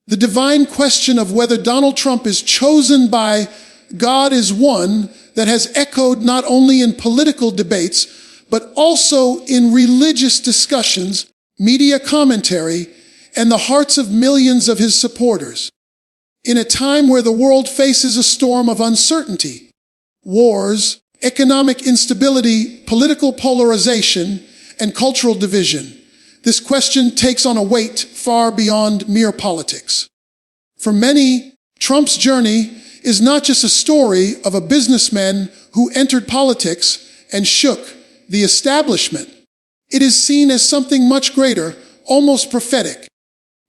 The divine question of whether Donald Trump is chosen by God is one that has echoed not only in political debates, but also in religious discussions, media commentary, and the hearts of millions of his supporters. In a time where the world faces a storm of uncertainty, wars, economic instability, political polarization, and cultural division, this question takes on a weight far beyond mere politics. For many, Trump's journey is not just a story of a businessman who entered politics and shook the establishment. It is seen as something much greater, almost prophetic.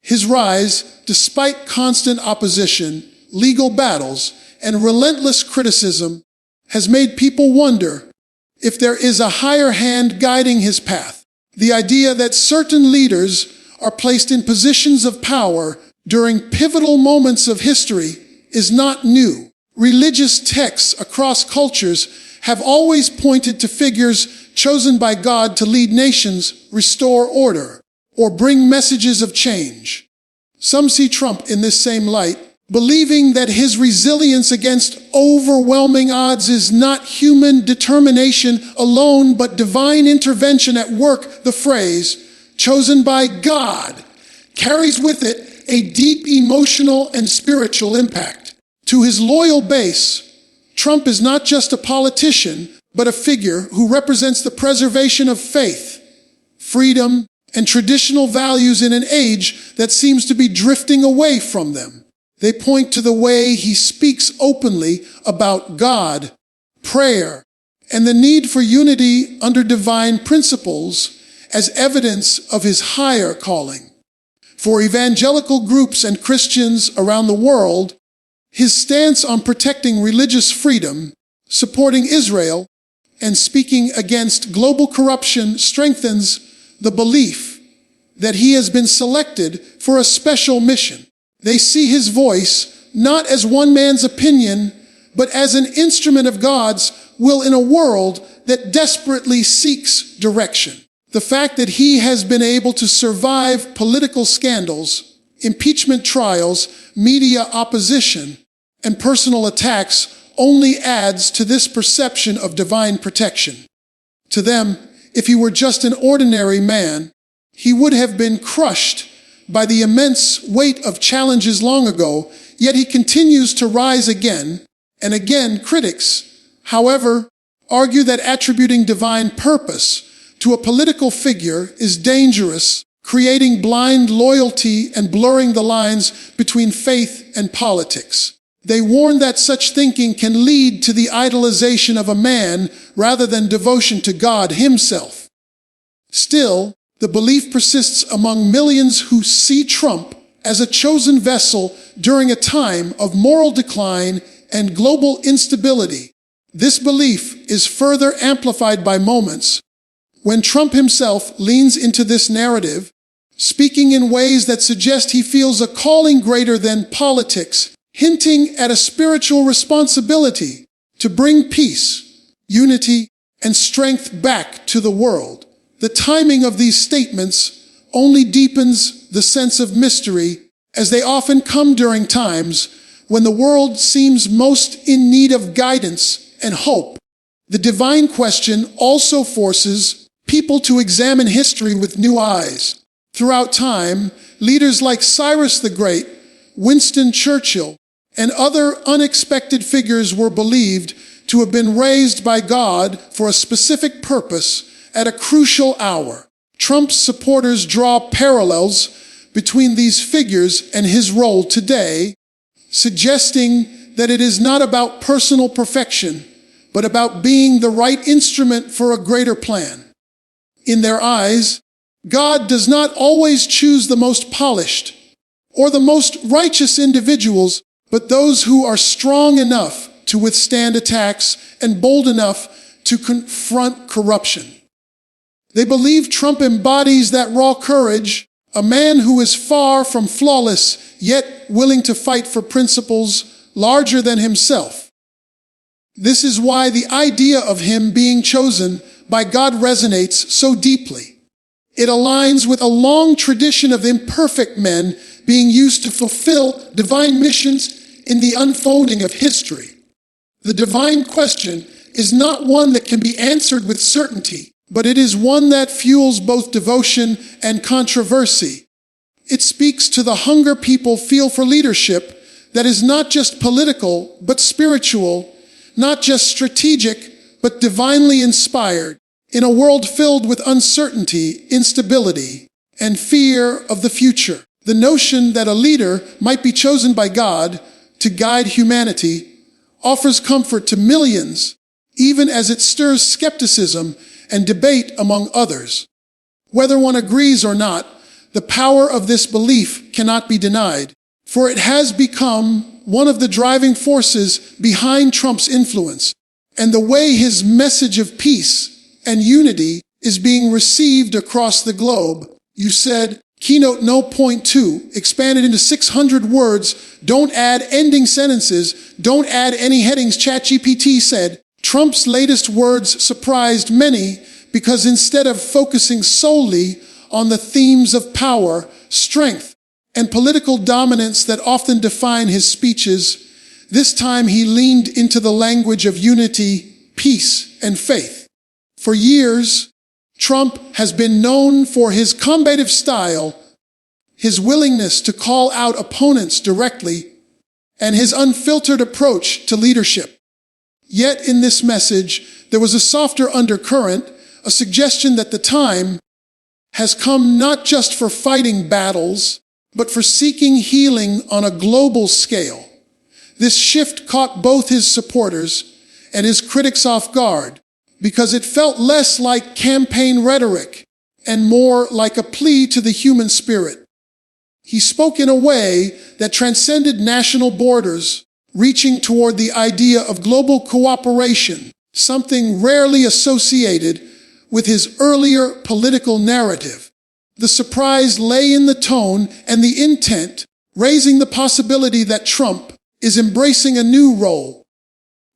His rise, despite constant opposition, legal battles, and relentless criticism, has made people wonder if there is a higher hand guiding his path. The idea that certain leaders are placed in positions of power during pivotal moments of history is not new. Religious texts across cultures have always pointed to figures chosen by God to lead nations, restore order, or bring messages of change. Some see Trump in this same light, believing that his resilience against overwhelming odds is not human determination alone, but divine intervention at work. The phrase, chosen by God, carries with it a deep emotional and spiritual impact. To his loyal base, Trump is not just a politician, but a figure who represents the preservation of faith, freedom, and traditional values in an age that seems to be drifting away from them. They point to the way he speaks openly about God, prayer, and the need for unity under divine principles as evidence of his higher calling. For evangelical groups and Christians around the world, his stance on protecting religious freedom, supporting Israel, and speaking against global corruption strengthens the belief that he has been selected for a special mission. They see his voice not as one man's opinion, but as an instrument of God's will in a world that desperately seeks direction. The fact that he has been able to survive political scandals, impeachment trials, media opposition, and personal attacks only adds to this perception of divine protection. To them, if he were just an ordinary man, he would have been crushed by the immense weight of challenges long ago, yet he continues to rise again and again. Critics, however, argue that attributing divine purpose to a political figure is dangerous, creating blind loyalty and blurring the lines between faith and politics. They warn that such thinking can lead to the idolization of a man rather than devotion to God himself. Still, the belief persists among millions who see Trump as a chosen vessel during a time of moral decline and global instability. This belief is further amplified by moments when Trump himself leans into this narrative, speaking in ways that suggest he feels a calling greater than politics, hinting at a spiritual responsibility to bring peace, unity, and strength back to the world. The timing of these statements only deepens the sense of mystery, as they often come during times when the world seems most in need of guidance and hope. The divine question also forces people to examine history with new eyes. Throughout time, leaders like Cyrus the Great, Winston Churchill, and other unexpected figures were believed to have been raised by God for a specific purpose at a crucial hour. Trump's supporters draw parallels between these figures and his role today, suggesting that it is not about personal perfection, but about being the right instrument for a greater plan. In their eyes, God does not always choose the most polished or the most righteous individuals, but those who are strong enough to withstand attacks and bold enough to confront corruption. They believe Trump embodies that raw courage, a man who is far from flawless, yet willing to fight for principles larger than himself. This is why the idea of him being chosen by God resonates so deeply. It aligns with a long tradition of imperfect men being used to fulfill divine missions in the unfolding of history. The divine question is not one that can be answered with certainty, but it is one that fuels both devotion and controversy. It speaks to the hunger people feel for leadership that is not just political, but spiritual, not just strategic, but divinely inspired. In a world filled with uncertainty, instability, and fear of the future, the notion that a leader might be chosen by God to guide humanity offers comfort to millions, even as it stirs skepticism and debate among others. Whether one agrees or not, the power of this belief cannot be denied, for it has become one of the driving forces behind Trump's influence and the way his message of peace and unity is being received across the globe. You said, Keynote No. 2, expanded into 600 words, don't add ending sentences, don't add any headings. ChatGPT said, Trump's latest words surprised many because instead of focusing solely on the themes of power, strength, and political dominance that often define his speeches, this time he leaned into the language of unity, peace, and faith. For years, Trump has been known for his combative style, his willingness to call out opponents directly, and his unfiltered approach to leadership. Yet in this message, there was a softer undercurrent, a suggestion that the time has come not just for fighting battles, but for seeking healing on a global scale. This shift caught both his supporters and his critics off guard, because it felt less like campaign rhetoric and more like a plea to the human spirit. He spoke in a way that transcended national borders, reaching toward the idea of global cooperation, something rarely associated with his earlier political narrative. The surprise lay in the tone and the intent, raising the possibility that Trump is embracing a new role,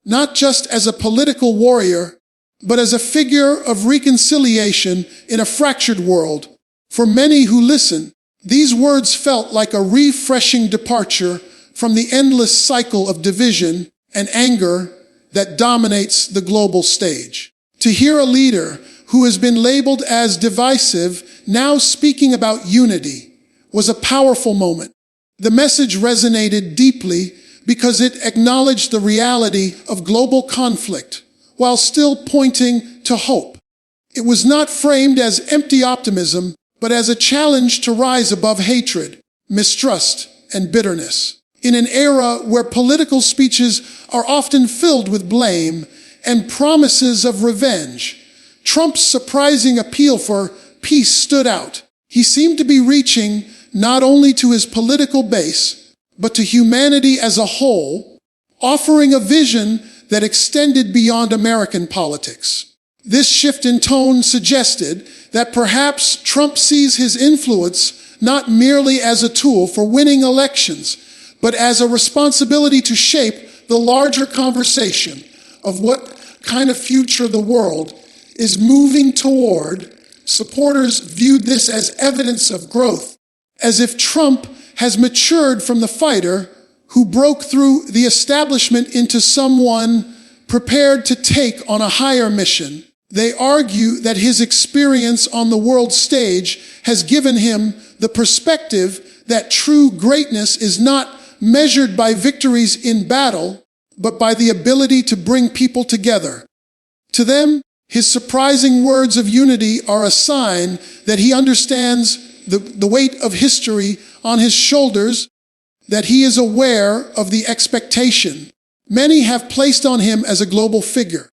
not just as a political warrior, but as a figure of reconciliation in a fractured world. For many who listen, these words felt like a refreshing departure from the endless cycle of division and anger that dominates the global stage. To hear a leader who has been labeled as divisive now speaking about unity was a powerful moment. The message resonated deeply because it acknowledged the reality of global conflict while still pointing to hope. It was not framed as empty optimism, but as a challenge to rise above hatred, mistrust, and bitterness. In an era where political speeches are often filled with blame and promises of revenge, Trump's surprising appeal for peace stood out. He seemed to be reaching not only to his political base, but to humanity as a whole, offering a vision that extended beyond American politics. This shift in tone suggested that perhaps Trump sees his influence not merely as a tool for winning elections, but as a responsibility to shape the larger conversation of what kind of future the world is moving toward. Supporters viewed this as evidence of growth, as if Trump has matured from the fighter who broke through the establishment into someone prepared to take on a higher mission. They argue that his experience on the world stage has given him the perspective that true greatness is not measured by victories in battle, but by the ability to bring people together. To them, his surprising words of unity are a sign that he understands the weight of history on his shoulders, that he is aware of the expectation many have placed on him as a global figure.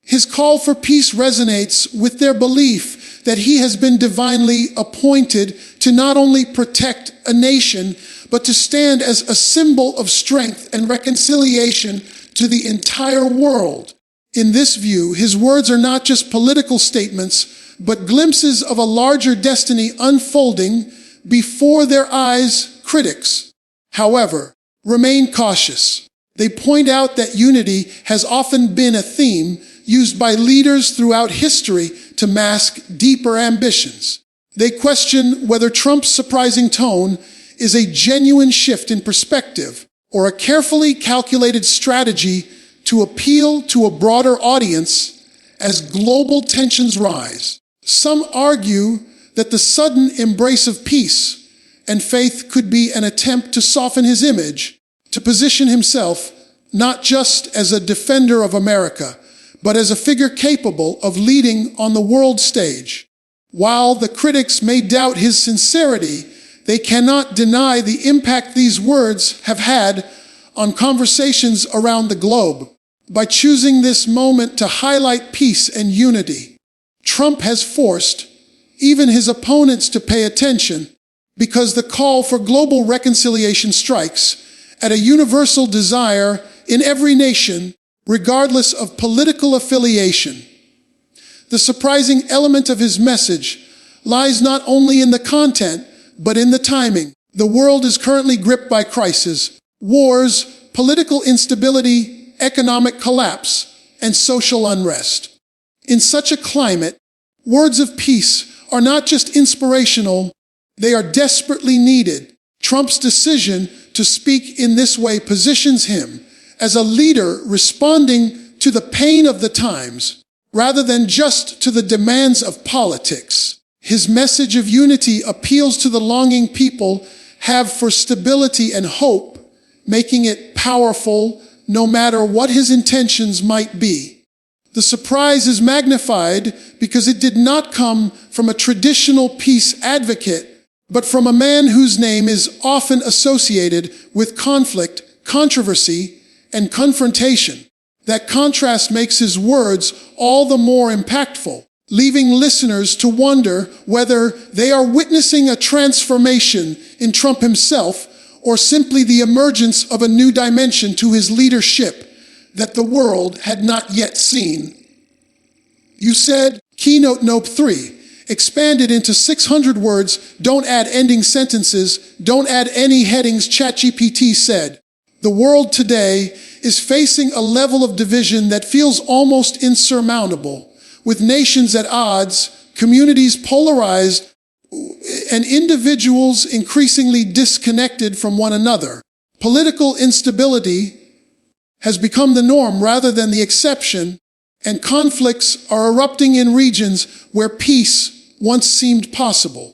His call for peace resonates with their belief that he has been divinely appointed to not only protect a nation, but to stand as a symbol of strength and reconciliation to the entire world. In this view, his words are not just political statements, but glimpses of a larger destiny unfolding before their eyes. Critics, however, remain cautious. They point out that unity has often been a theme used by leaders throughout history to mask deeper ambitions. They question whether Trump's surprising tone is a genuine shift in perspective or a carefully calculated strategy to appeal to a broader audience as global tensions rise. Some argue that the sudden embrace of peace and faith could be an attempt to soften his image, to position himself not just as a defender of America, but as a figure capable of leading on the world stage. While the critics may doubt his sincerity, they cannot deny the impact these words have had on conversations around the globe. By choosing this moment to highlight peace and unity, Trump has forced even his opponents to pay attention, because the call for global reconciliation strikes at a universal desire in every nation, regardless of political affiliation. The surprising element of his message lies not only in the content, but in the timing. The world is currently gripped by crisis, wars, political instability, economic collapse, and social unrest. In such a climate, words of peace are not just inspirational, they are desperately needed. Trump's decision to speak in this way positions him as a leader responding to the pain of the times, rather than just to the demands of politics. His message of unity appeals to the longing people have for stability and hope, making it powerful no matter what his intentions might be. The surprise is magnified because it did not come from a traditional peace advocate, but from a man whose name is often associated with conflict, controversy, and confrontation. That contrast makes his words all the more impactful, leaving listeners to wonder whether they are witnessing a transformation in Trump himself or simply the emergence of a new dimension to his leadership that the world had not yet seen. You said, Keynote Note 3, expanded into 600 words, don't add ending sentences, don't add any headings, ChatGPT said. The world today is facing a level of division that feels almost insurmountable, with nations at odds, communities polarized, and individuals increasingly disconnected from one another. Political instability has become the norm rather than the exception, and conflicts are erupting in regions where peace once seemed possible.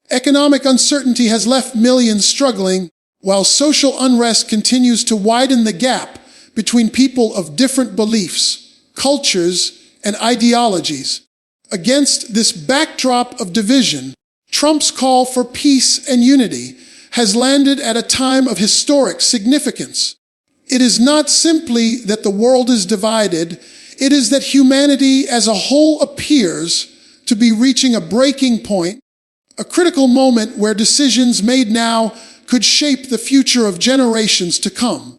Economic uncertainty has left millions struggling, while social unrest continues to widen the gap between people of different beliefs, cultures, and ideologies. Against this backdrop of division, Trump's call for peace and unity has landed at a time of historic significance. It is not simply that the world is divided, it is that humanity as a whole appears to be reaching a breaking point, a critical moment where decisions made now could shape the future of generations to come.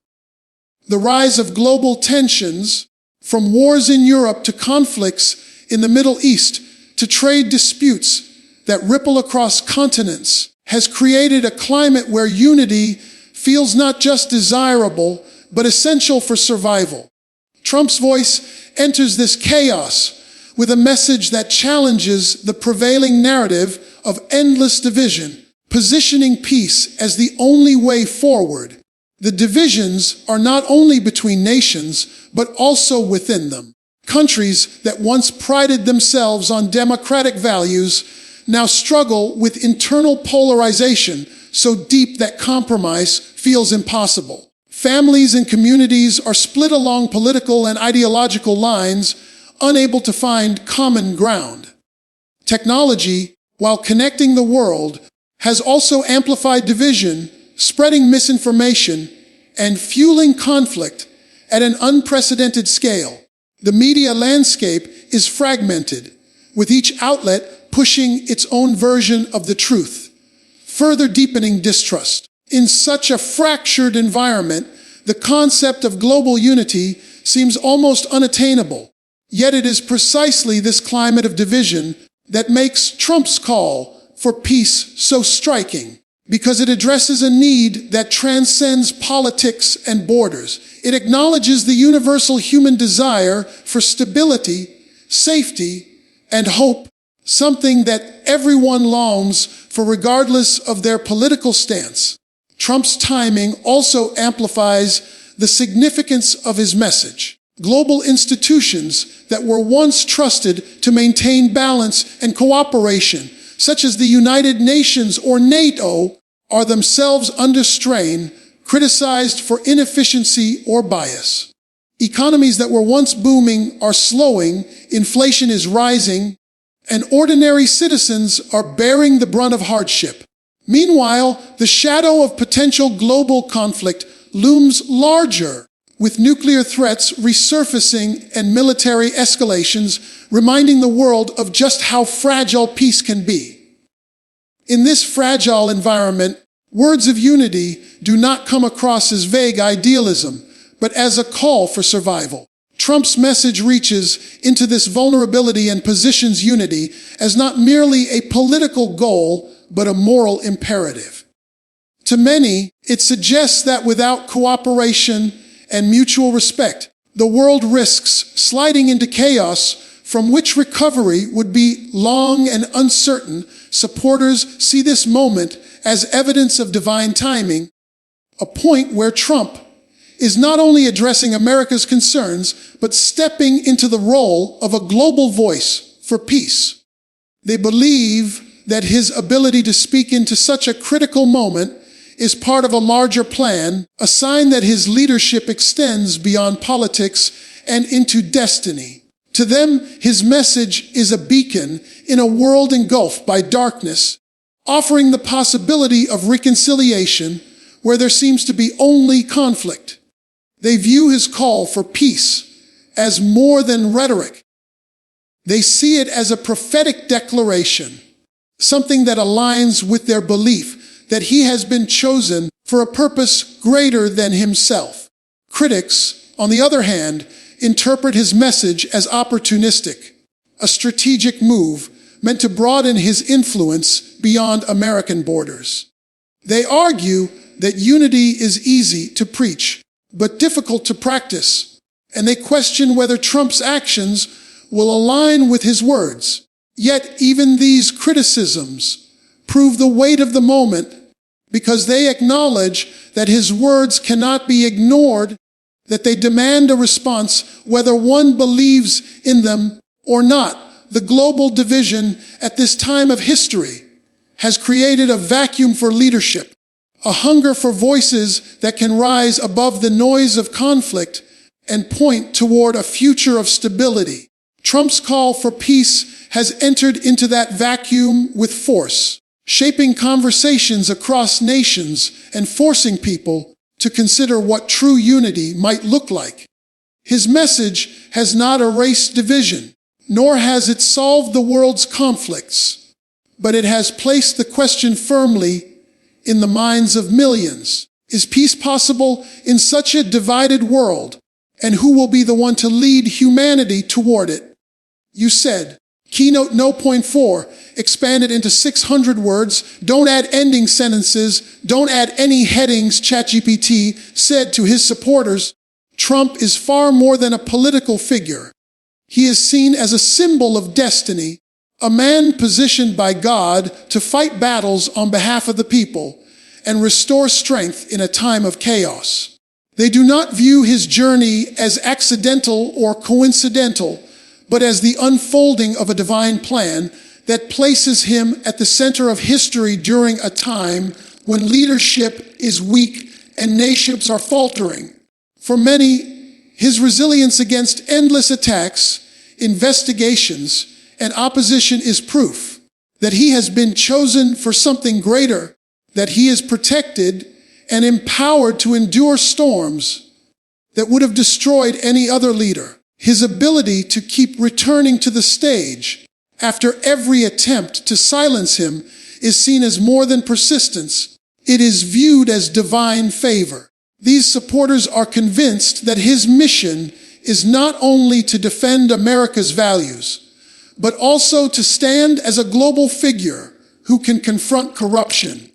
The rise of global tensions, from wars in Europe to conflicts in the Middle East to trade disputes that ripple across continents, has created a climate where unity feels not just desirable, but essential for survival. Trump's voice enters this chaos with a message that challenges the prevailing narrative of endless division, positioning peace as the only way forward. The divisions are not only between nations, but also within them. Countries that once prided themselves on democratic values now struggle with internal polarization so deep that compromise feels impossible. Families and communities are split along political and ideological lines, unable to find common ground. Technology, while connecting the world, has also amplified division, spreading misinformation, and fueling conflict at an unprecedented scale. The media landscape is fragmented, with each outlet pushing its own version of the truth, further deepening distrust. In such a fractured environment, the concept of global unity seems almost unattainable. Yet it is precisely this climate of division that makes Trump's call for peace so striking, because it addresses a need that transcends politics and borders. It acknowledges the universal human desire for stability, safety, and hope, something that everyone longs for regardless of their political stance. Trump's timing also amplifies the significance of his message. Global institutions that were once trusted to maintain balance and cooperation, such as the United Nations or NATO, are themselves under strain, criticized for inefficiency or bias. Economies that were once booming are slowing, inflation is rising, and ordinary citizens are bearing the brunt of hardship. Meanwhile, the shadow of potential global conflict looms larger, with nuclear threats resurfacing and military escalations reminding the world of just how fragile peace can be. In this fragile environment, words of unity do not come across as vague idealism, but as a call for survival. Trump's message reaches into this vulnerability and positions unity as not merely a political goal, but a moral imperative. To many, it suggests that without cooperation and mutual respect, the world risks sliding into chaos from which recovery would be long and uncertain. Supporters see this moment as evidence of divine timing, a point where Trump is not only addressing America's concerns, but stepping into the role of a global voice for peace. They believe that his ability to speak into such a critical moment is part of a larger plan, a sign that his leadership extends beyond politics and into destiny. To them, his message is a beacon in a world engulfed by darkness, offering the possibility of reconciliation where there seems to be only conflict. They view his call for peace as more than rhetoric. They see it as a prophetic declaration, something that aligns with their belief that he has been chosen for a purpose greater than himself. Critics, on the other hand, interpret his message as opportunistic, a strategic move meant to broaden his influence beyond American borders. They argue that unity is easy to preach, but difficult to practice, and they question whether Trump's actions will align with his words. Yet even these criticisms prove the weight of the moment because they acknowledge that his words cannot be ignored, that they demand a response whether one believes in them or not. The global division at this time of history has created a vacuum for leadership, a hunger for voices that can rise above the noise of conflict and point toward a future of stability. Trump's call for peace has entered into that vacuum with force, shaping conversations across nations and forcing people to consider what true unity might look like. His message has not erased division, nor has it solved the world's conflicts, but it has placed the question firmly in the minds of millions. Is peace possible in such a divided world? And who will be the one to lead humanity toward it? You said, Keynote No. 4, expanded into 600 words, don't add ending sentences, don't add any headings, ChatGPT said to his supporters. Trump is far more than a political figure. He is seen as a symbol of destiny, a man positioned by God to fight battles on behalf of the people and restore strength in a time of chaos. They do not view his journey as accidental or coincidental, but as the unfolding of a divine plan that places him at the center of history during a time when leadership is weak and nations are faltering. For many, his resilience against endless attacks, investigations, and opposition is proof that he has been chosen for something greater, that he is protected and empowered to endure storms that would have destroyed any other leader. His ability to keep returning to the stage after every attempt to silence him is seen as more than persistence. It is viewed as divine favor. These supporters are convinced that his mission is not only to defend America's values, but also to stand as a global figure who can confront corruption,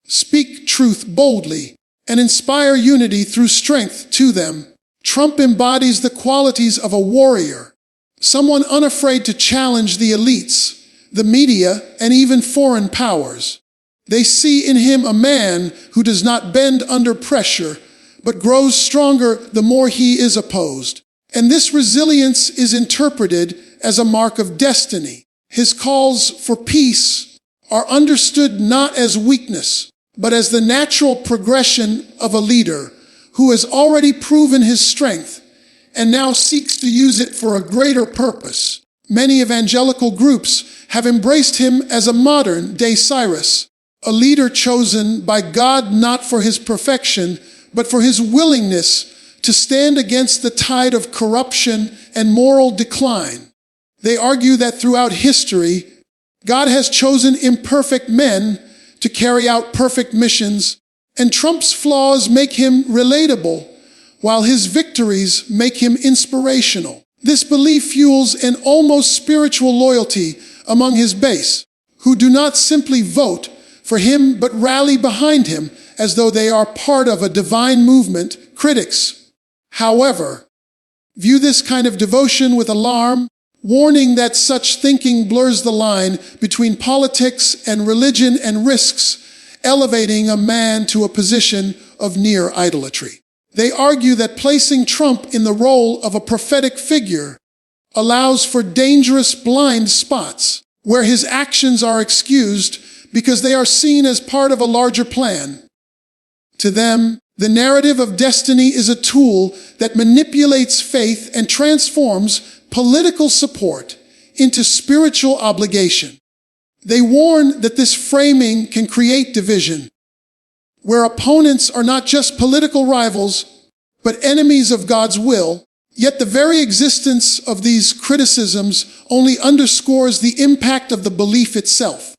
speak truth boldly, and inspire unity through strength to them. Trump embodies the qualities of a warrior, someone unafraid to challenge the elites, the media, and even foreign powers. They see in him a man who does not bend under pressure, but grows stronger the more he is opposed. And this resilience is interpreted as a mark of destiny. His calls for peace are understood not as weakness, but as the natural progression of a leader who has already proven his strength and now seeks to use it for a greater purpose. Many evangelical groups have embraced him as a modern-day Cyrus, a leader chosen by God not for his perfection, but for his willingness to stand against the tide of corruption and moral decline. They argue that throughout history, God has chosen imperfect men to carry out perfect missions, and Trump's flaws make him relatable, while his victories make him inspirational. This belief fuels an almost spiritual loyalty among his base, who do not simply vote for him but rally behind him as though they are part of a divine movement. Critics, however, view this kind of devotion with alarm, warning that such thinking blurs the line between politics and religion and risks elevating a man to a position of near idolatry. They argue that placing Trump in the role of a prophetic figure allows for dangerous blind spots where his actions are excused because they are seen as part of a larger plan. To them, the narrative of destiny is a tool that manipulates faith and transforms political support into spiritual obligation. They warn that this framing can create division, where opponents are not just political rivals, but enemies of God's will. Yet the very existence of these criticisms only underscores the impact of the belief itself.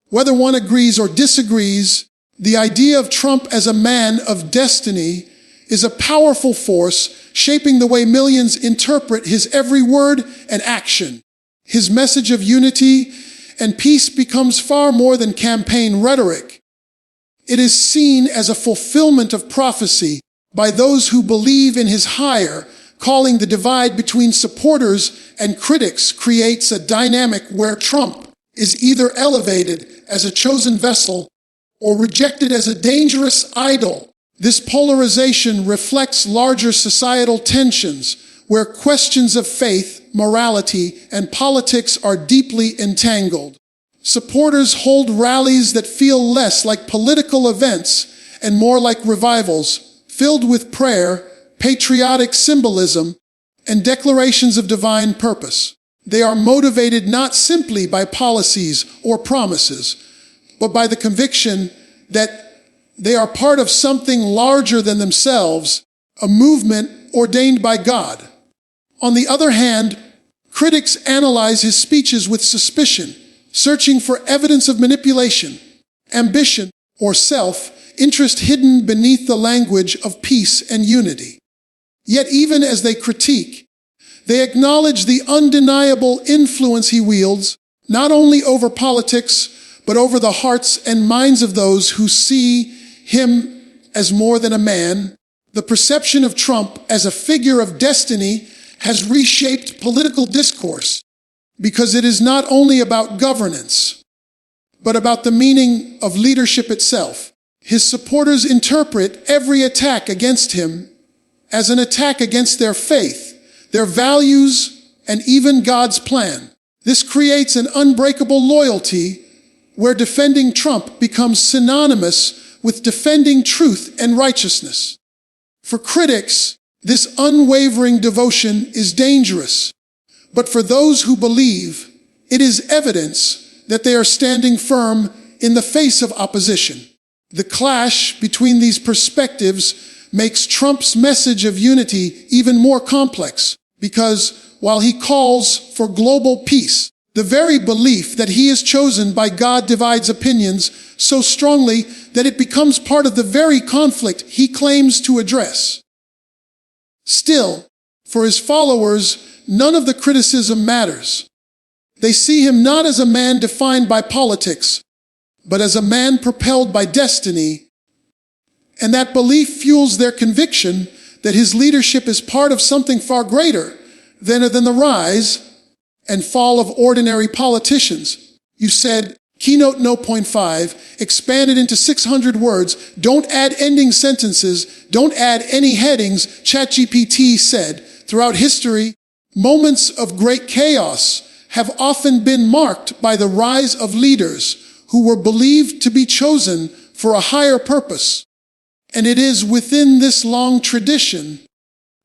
Whether one agrees or disagrees, the idea of Trump as a man of destiny is a powerful force shaping the way millions interpret his every word and action. His message of unity and peace becomes far more than campaign rhetoric. It is seen as a fulfillment of prophecy by those who believe in his hire. Calling the divide between supporters and critics creates a dynamic where Trump is either elevated as a chosen vessel or rejected as a dangerous idol. This polarization reflects larger societal tensions where questions of faith, morality, and politics are deeply entangled. Supporters hold rallies that feel less like political events and more like revivals, filled with prayer, patriotic symbolism, and declarations of divine purpose. They are motivated not simply by policies or promises, but by the conviction that they are part of something larger than themselves, a movement ordained by God. On the other hand, critics analyze his speeches with suspicion, searching for evidence of manipulation, ambition, or self-interest hidden beneath the language of peace and unity. Yet even as they critique, they acknowledge the undeniable influence he wields, not only over politics, but over the hearts and minds of those who see him as more than a man. The perception of Trump as a figure of destiny has reshaped political discourse because it is not only about governance, but about the meaning of leadership itself. His supporters interpret every attack against him as an attack against their faith, their values, and even God's plan. This creates an unbreakable loyalty where defending Trump becomes synonymous with defending truth and righteousness. For critics, this unwavering devotion is dangerous, but for those who believe, it is evidence that they are standing firm in the face of opposition. The clash between these perspectives makes Trump's message of unity even more complex, because while he calls for global peace, the very belief that he is chosen by God divides opinions so strongly that it becomes part of the very conflict he claims to address. Still, for his followers, none of the criticism matters. They see him not as a man defined by politics, but as a man propelled by destiny, and that belief fuels their conviction that his leadership is part of something far greater than the rise and fall of ordinary politicians. You said, Keynote Note Point 5, expanded into 600 words, don't add ending sentences, don't add any headings, ChatGPT said. Throughout history, moments of great chaos have often been marked by the rise of leaders who were believed to be chosen for a higher purpose. And it is within this long tradition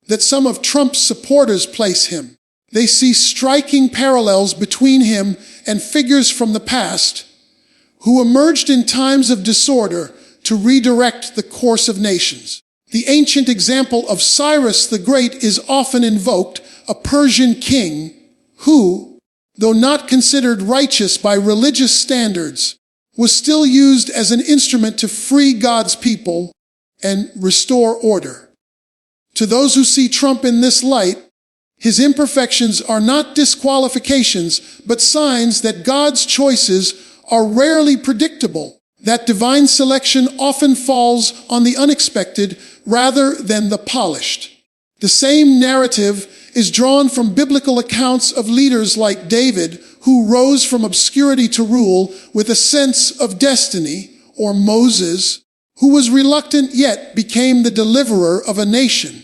that some of Trump's supporters place him. They see striking parallels between him and figures from the past who emerged in times of disorder to redirect the course of nations. The ancient example of Cyrus the Great is often invoked, a Persian king who, though not considered righteous by religious standards, was still used as an instrument to free God's people and restore order. To those who see Trump in this light, his imperfections are not disqualifications, but signs that God's choices are rarely predictable, that divine selection often falls on the unexpected rather than the polished. The same narrative is drawn from biblical accounts of leaders like David, who rose from obscurity to rule with a sense of destiny, or Moses, who was reluctant yet became the deliverer of a nation.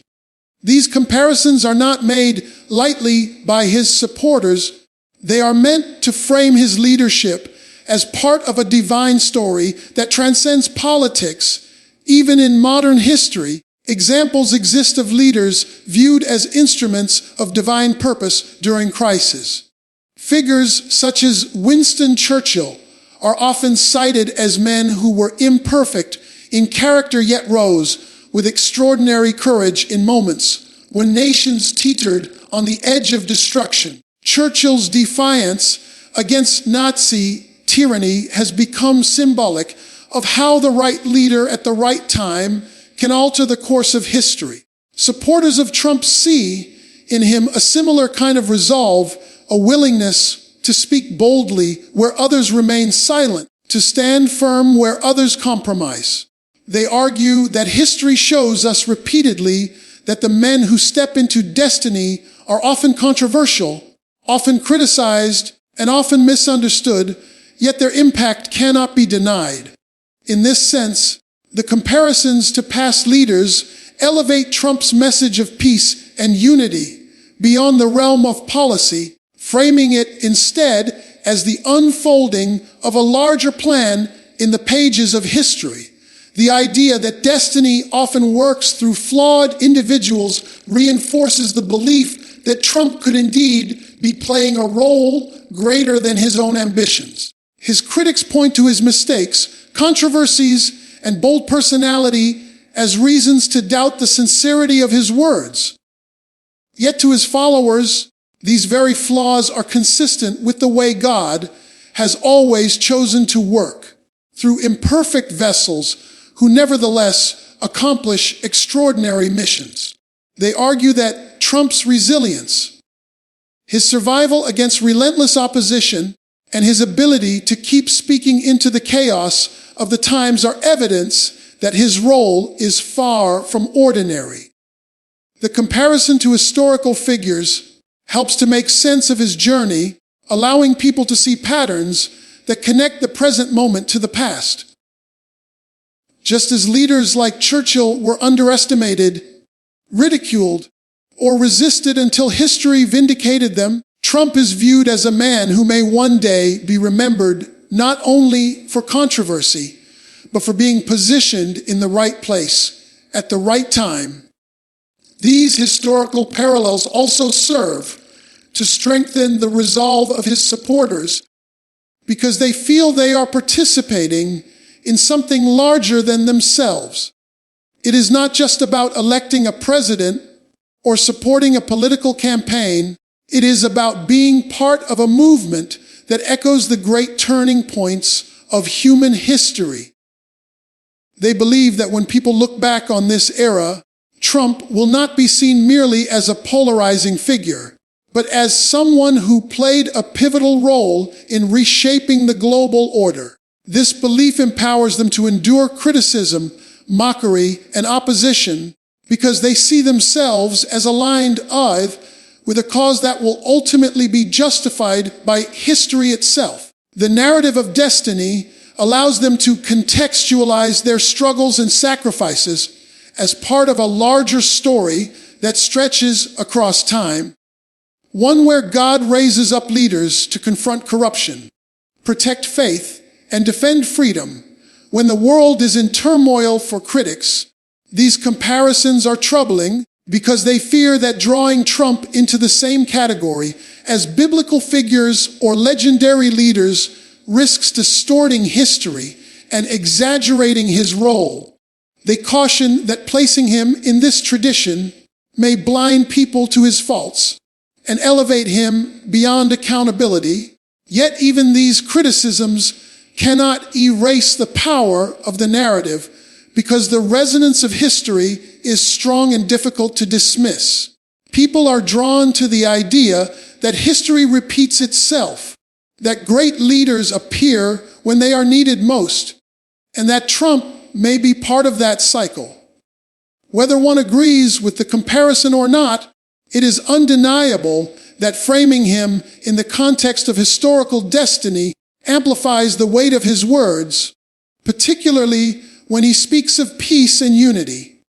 These comparisons are not made lightly by his supporters. They are meant to frame his leadership as part of a divine story that transcends politics. Even in modern history, examples exist of leaders viewed as instruments of divine purpose during crisis. Figures such as Winston Churchill are often cited as men who were imperfect in character yet rose with extraordinary courage in moments when nations teetered on the edge of destruction. Churchill's defiance against Nazi tyranny has become symbolic of how the right leader at the right time can alter the course of history. Supporters of Trump see in him a similar kind of resolve, a willingness to speak boldly where others remain silent, to stand firm where others compromise. They argue that history shows us repeatedly that the men who step into destiny are often controversial, often criticized, and often misunderstood, yet their impact cannot be denied. In this sense, the comparisons to past leaders elevate Trump's message of peace and unity beyond the realm of policy, framing it instead as the unfolding of a larger plan in the pages of history. The idea that destiny often works through flawed individuals reinforces the belief that Trump could indeed be playing a role greater than his own ambitions. His critics point to his mistakes, controversies, and bold personality as reasons to doubt the sincerity of his words. Yet to his followers, these very flaws are consistent with the way God has always chosen to work, through imperfect vessels who nevertheless accomplish extraordinary missions. They argue that Trump's resilience, his survival against relentless opposition, and his ability to keep speaking into the chaos of the times are evidence that his role is far from ordinary. The comparison to historical figures helps to make sense of his journey, allowing people to see patterns that connect the present moment to the past. Just as leaders like Churchill were underestimated, ridiculed, or resisted until history vindicated them, Trump is viewed as a man who may one day be remembered not only for controversy, but for being positioned in the right place at the right time. These historical parallels also serve to strengthen the resolve of his supporters because they feel they are participating in something larger than themselves. It is not just about electing a president or supporting a political campaign. It is about being part of a movement that echoes the great turning points of human history. They believe that when people look back on this era, Trump will not be seen merely as a polarizing figure, but as someone who played a pivotal role in reshaping the global order. This belief empowers them to endure criticism, mockery, and opposition because they see themselves as aligned with a cause that will ultimately be justified by history itself. The narrative of destiny allows them to contextualize their struggles and sacrifices as part of a larger story that stretches across time, one where God raises up leaders to confront corruption, protect faith, and defend freedom. When the world is in turmoil for critics, these comparisons are troubling because they fear that drawing Trump into the same category as biblical figures or legendary leaders risks distorting history and exaggerating his role. They caution that placing him in this tradition may blind people to his faults and elevate him beyond accountability. Yet even these criticisms cannot erase the power of the narrative, because the resonance of history is strong and difficult to dismiss. People are drawn to the idea that history repeats itself, that great leaders appear when they are needed most, and that Trump may be part of that cycle. Whether one agrees with the comparison or not, it is undeniable that framing him in the context of historical destiny amplifies the weight of his words, particularly when he speaks of peace and unity.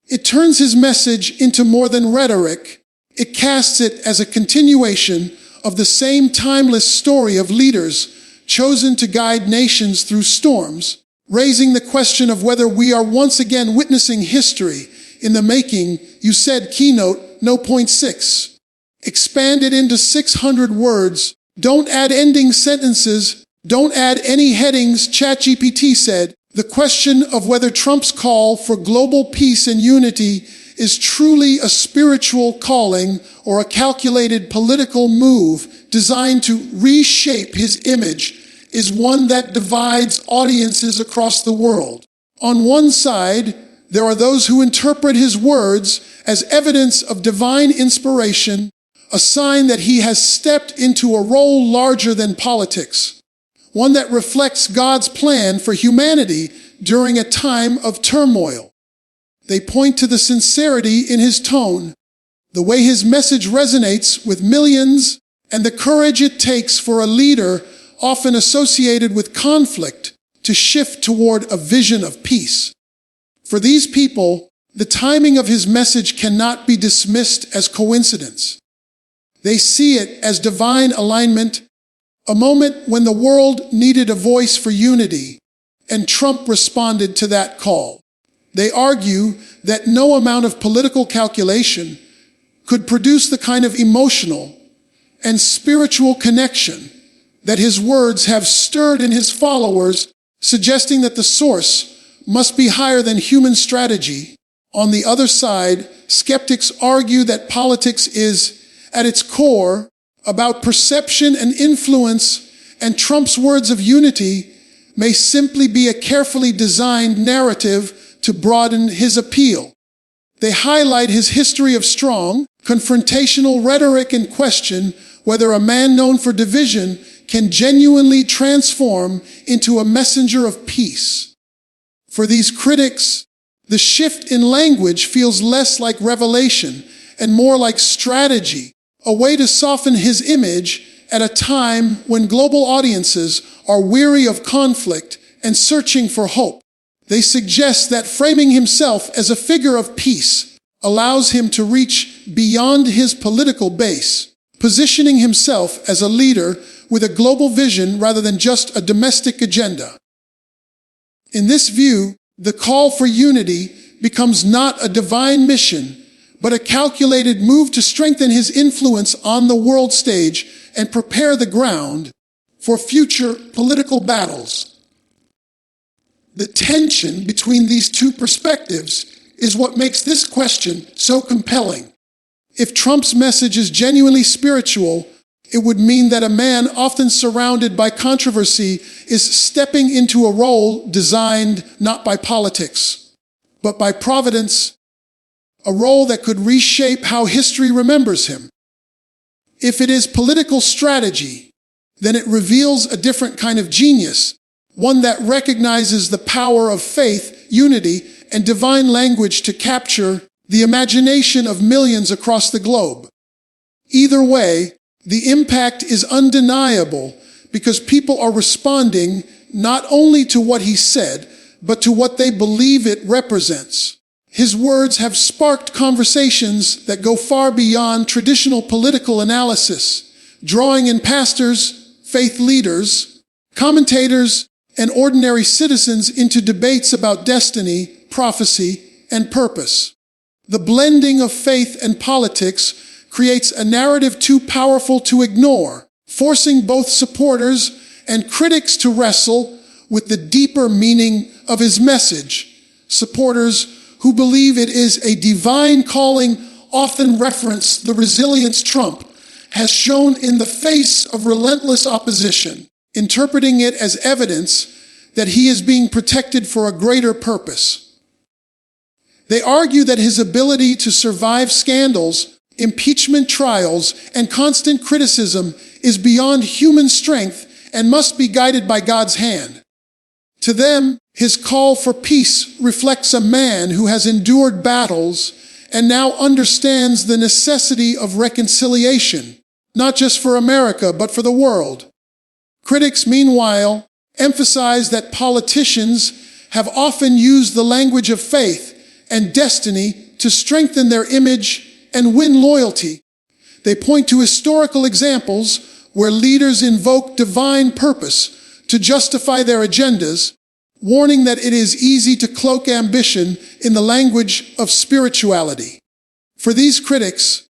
It turns his message into more than rhetoric. It casts it as a continuation of the same timeless story of leaders chosen to guide nations through storms, raising the question of whether we are once again witnessing history in the making. You said keynote, no. Point 6. Expand it into 600 words. Don't add ending sentences. Don't add any headings, ChatGPT said. The question of whether Trump's call for global peace and unity is truly a spiritual calling or a calculated political move designed to reshape his image is one that divides audiences across the world. On one side, there are those who interpret his words as evidence of divine inspiration, a sign that he has stepped into a role larger than politics, one that reflects God's plan for humanity during a time of turmoil. They point to the sincerity in his tone, the way his message resonates with millions, and the courage it takes for a leader often associated with conflict to shift toward a vision of peace. For these people, the timing of his message cannot be dismissed as coincidence. They see it as divine alignment, a moment when the world needed a voice for unity, and Trump responded to that call. They argue that no amount of political calculation could produce the kind of emotional and spiritual connection that his words have stirred in his followers, suggesting that the source must be higher than human strategy. On the other side, skeptics argue that politics is, at its core, about perception and influence, and Trump's words of unity may simply be a carefully designed narrative to broaden his appeal. They highlight his history of strong, confrontational rhetoric and question whether a man known for division can genuinely transform into a messenger of peace. For these critics, the shift in language feels less like revelation and more like strategy, a way to soften his image at a time when global audiences are weary of conflict and searching for hope. They suggest that framing himself as a figure of peace allows him to reach beyond his political base, positioning himself as a leader with a global vision rather than just a domestic agenda. In this view, the call for unity becomes not a divine mission, but a calculated move to strengthen his influence on the world stage and prepare the ground for future political battles. The tension between these two perspectives is what makes this question so compelling. If Trump's message is genuinely spiritual, it would mean that a man often surrounded by controversy is stepping into a role designed not by politics, but by providence, a role that could reshape how history remembers him. If it is political strategy, then it reveals a different kind of genius, one that recognizes the power of faith, unity, and divine language to capture the imagination of millions across the globe. Either way, the impact is undeniable because people are responding not only to what he said, but to what they believe it represents. His words have sparked conversations that go far beyond traditional political analysis, drawing in pastors, faith leaders, commentators, and ordinary citizens into debates about destiny, prophecy, and purpose. The blending of faith and politics creates a narrative too powerful to ignore, forcing both supporters and critics to wrestle with the deeper meaning of his message. Supporters who believe it is a divine calling often reference the resilience Trump has shown in the face of relentless opposition, interpreting it as evidence that he is being protected for a greater purpose. They argue that his ability to survive scandals, impeachment trials, and constant criticism is beyond human strength and must be guided by God's hand. To them, his call for peace reflects a man who has endured battles and now understands the necessity of reconciliation, not just for America, but for the world. Critics, meanwhile, emphasize that politicians have often used the language of faith and destiny to strengthen their image and win loyalty. They point to historical examples where leaders invoke divine purpose to justify their agendas, warning that it is easy to cloak ambition in the language of spirituality. For these critics,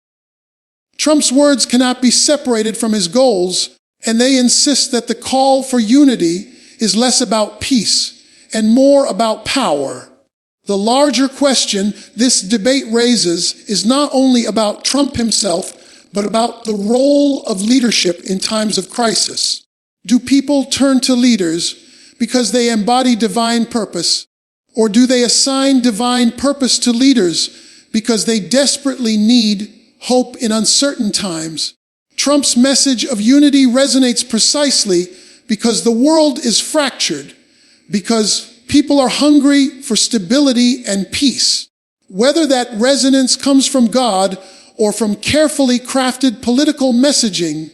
Trump's words cannot be separated from his goals, and they insist that the call for unity is less about peace and more about power. The larger question this debate raises is not only about Trump himself, but about the role of leadership in times of crisis. Do people turn to leaders because they embody divine purpose, or do they assign divine purpose to leaders because they desperately need hope in uncertain times? Trump's message of unity resonates precisely because the world is fractured, because people are hungry for stability and peace. Whether that resonance comes from God or from carefully crafted political messaging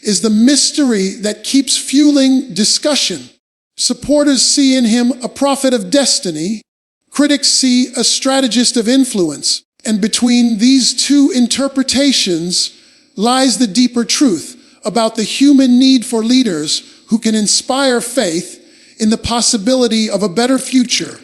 is the mystery that keeps fueling discussion. Supporters see in him a prophet of destiny. Critics see a strategist of influence. And between these two interpretations lies the deeper truth about the human need for leaders who can inspire faith in the possibility of a better future.